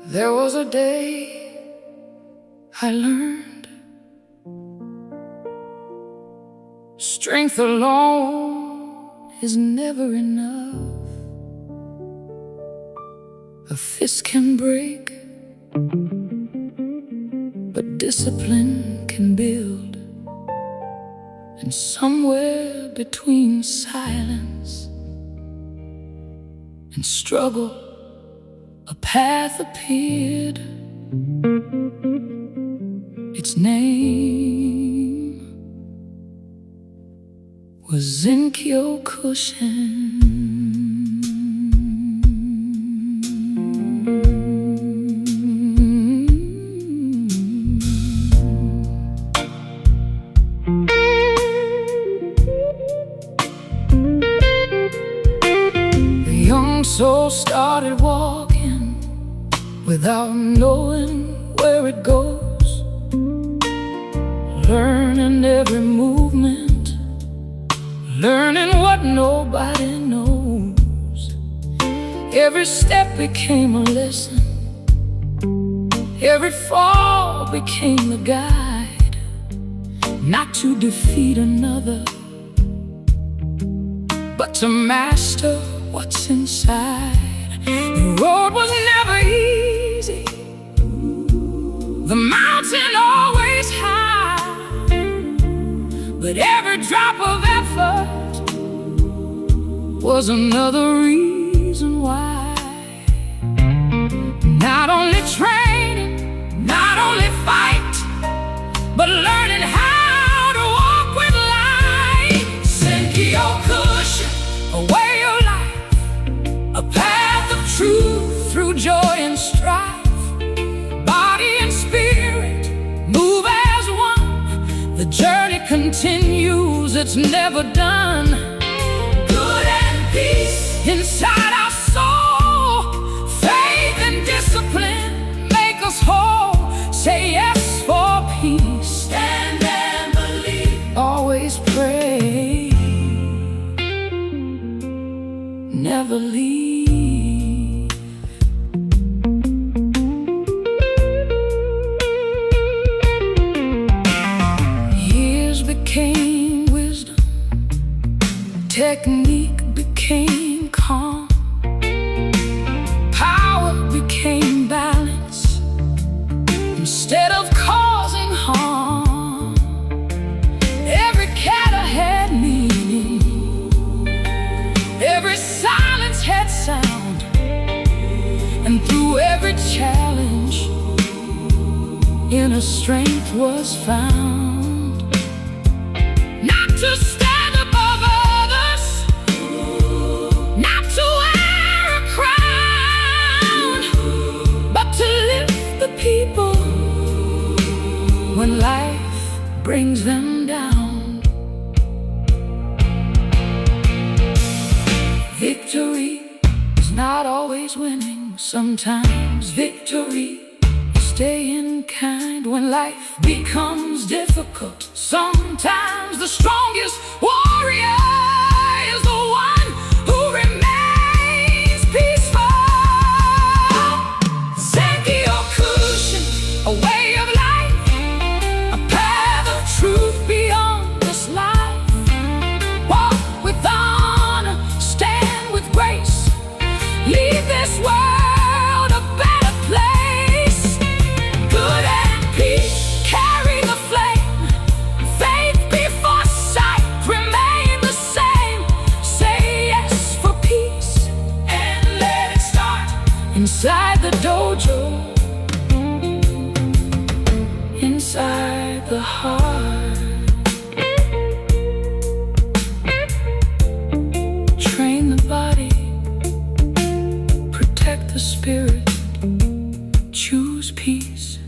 There was a day I learned strength alone is never enough. A fist can break, but discipline can build. And somewhere between silence and struggle, a path appeared. Its name was Zenkyokushin. The young soul started walking without knowing where it goes, learning every movement, learning what nobody knows. Every step became a lesson, every fall became a guide, not to defeat another, but to master what's inside. The road was never easy, the mountain always high, but every drop of effort was another reason why. Not only training, not only fight, but learning how to walk with light. Zenkyokushin, a way of life, a path of truth through joy and strife. Body and spirit move as one. The journey continues, it's never done. Good and peace inside our soul, faith and discipline make us whole. Say yes for peace, stand and believe, always pray, never leave. Years became wisdom, technique became calm, power became balance instead of causing harm. Every kata had meaning, every silence had sound, and through every challenge, inner strength was found. Not to stand above others, not to wear a crown, but to lift the people when life brings them down. Victory is not always winning. Sometimes victory is staying kind when life becomes difficult. Sometimes the strongest warrior is the one who remains peaceful. Zenkyokushin, a way of life, a path of truth beyond this life. Walk with honor, stand with grace, leave this world a better place. Good and peace, carry the flame, faith before sight, remain the same. Say yes for peace and let it start inside the dojo, inside the heart. Train the body, protect the spirit, choose peace,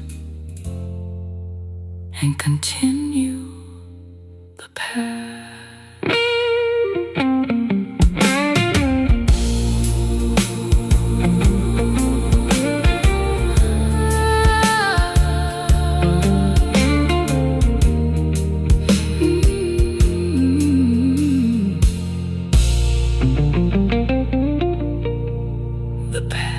and continue the path. the past.